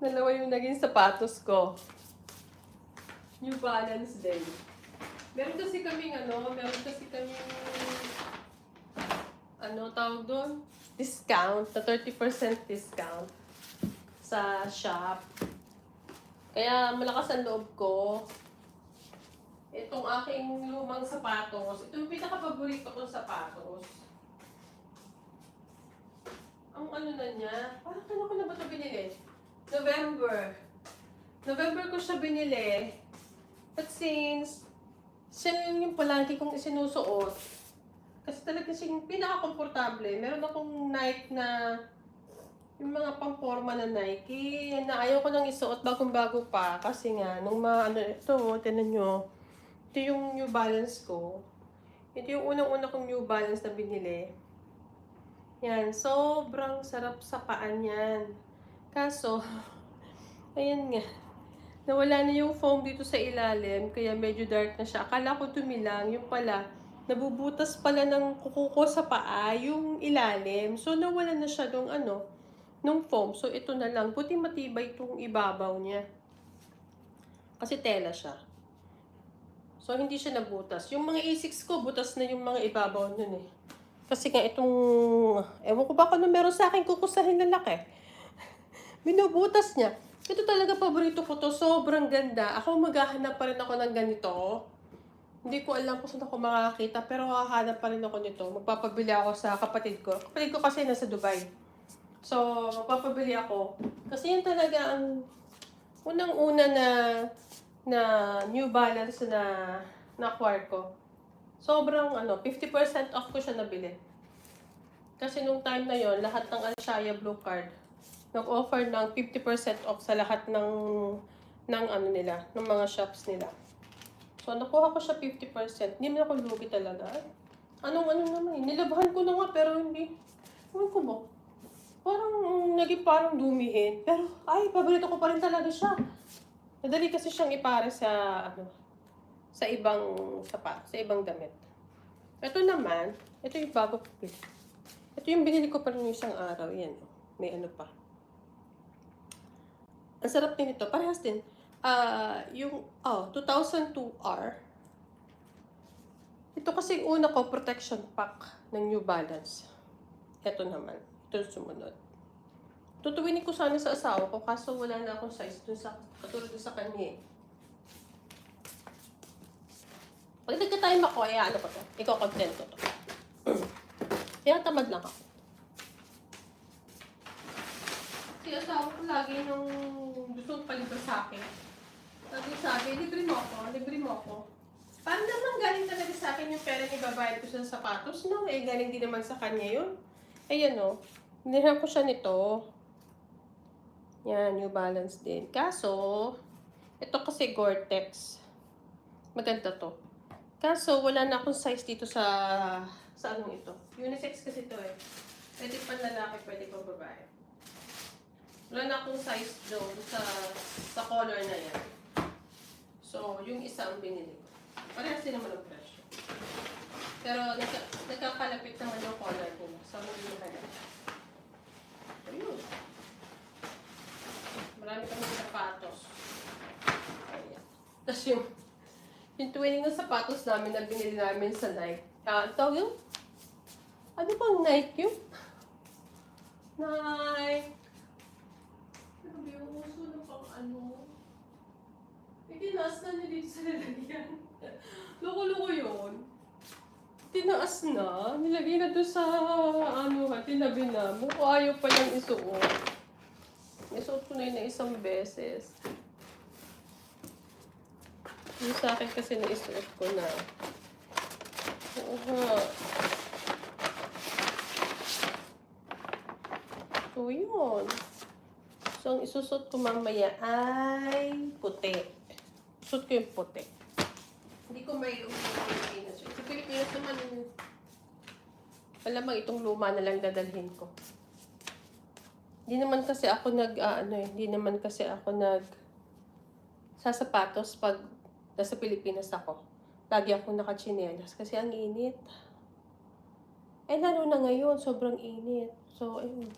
Dalawa yung naging sapatos ko. New Balance din. Meron kasi kaming tawag doon? Discount, na 30% discount sa shop. Kaya malakas ang loob ko. Itong aking lumang sapatos, ito yung pinaka-paborito kong sapatos. Ang ano na niya, parang kailan ko na ba ito binili? November ko siya binili. But since, siya yung palagi kong isinusuot. Kasi talaga siyang pinaka-komportable. Meron akong Nike na, yung mga pang-forma na Nike, na ayaw ko nang isuot bagong-bago pa. Kasi nga, nung ito, tinan nyo, ito yung New Balance ko. Ito yung unang-una kong New Balance na binili. Yan, sobrang sarap sa paan yan. Kaso, ayan nga, nawala na yung foam dito sa ilalim, kaya medyo dark na siya. Akala ko tumilang, yung pala, nabubutas pala ng kuko ko sa paa, yung ilalim. So, nawala na siya nung foam. So, ito na lang. Buti matibay itong ibabaw niya. Kasi tela siya. So, hindi siya nabutas. Yung mga A6 ko, butas na yung mga ibabaw nun eh. Kasi nga itong, ewan ko ba kung meron sa akin kukusahin na laki. Binubutas niya. Ito talaga paborito ko to. Sobrang ganda. Ako maghahanap pa rin ako ng ganito. Hindi ko alam kung saan ako makakita, pero hahanap pa rin ako nito. Magpapabili ako sa kapatid ko. Kapatid ko kasi nasa Dubai. So, magpapabili ako. Kasi yan talaga ang unang-una na New Balance na acquire ko. Sobrang 50% off ko siya nabili. Kasi nung time na yon, lahat ng Alshaya Blue Card nag-offer ng 50% off sa lahat ng nila, ng mga shops nila. So, nakuha ko siya 50%. Hindi naman ako lugi talaga. Naman. Nilabahan ko na nga, pero hindi. Ewan ko ba? Naging parang dumihin. Pero, paborito ko pa rin talaga siya. Madali kasi siyang ipare sa ibang sapat, sa ibang damit. Ito naman, ito yung bago ko binili. Ito yung binili ko pa rin yung isang araw. Yan, may pa. Ang sarap din ito. Parehas din. Yung 2002R. Ito kasi yung una ko, protection pack ng New Balance. Ito naman. Ito yung sumunod. Tutuwinin ko sana sa asawa ko, kaso wala na akong size dun katulad dun sa kanya eh. Pag nagka-time ako, ko to. Iko-content ko to. Kaya tamad lang ako. Si asawa ko lagi nung gusto palibre sa akin. Lagi sabi, libre mo ako. Paano naman galing talaga sa akin yung pera ni babayad ko sa sapatos? No, galing din naman sa kanya yun. Ayan Hiniram ko siya nito. Yan, New Balance din. Kaso, ito kasi Gore-Tex. Maganda to. Kaso, wala na akong size dito sa ito. Unisex kasi ito eh. Pwede pa lalaki, pwede pa babae. Wala na akong size doon sa color na yan. So, yung isa ang binili ko. Parehas din naman ang presyo. Pero, nagkakalapit naman yung color nila. So, hindi na kaya. Ayun. Marami kami sapatos. Ayan. Tapos yung twinning ng sapatos namin na binili namin sa Nike. Ito yung? Ano bang Nike yun? Nike. Ano ba yung uso na pang Tinaas na niya dito sa lalagyan. Loko-loko yun. Tinaas na. Nilagay na doon sa tinabi na. Buko ayaw pa niyang isuot. Isuot ko na yun na isang beses. Yung sa akin kasi naisuot ko na. Oo nga. So, yun. So, ang isusot ko mamaya ay puti. Suot ko yung puti. Hindi ko may Pilipinas. Sa Pilipinas naman, malamang itong luma na lang dadalhin ko. Hindi naman kasi ako sa sapatos pag nasa Pilipinas ako. Lagi ako nakachinelas kasi ang init. Lalo na ngayon, sobrang init. So, ayun.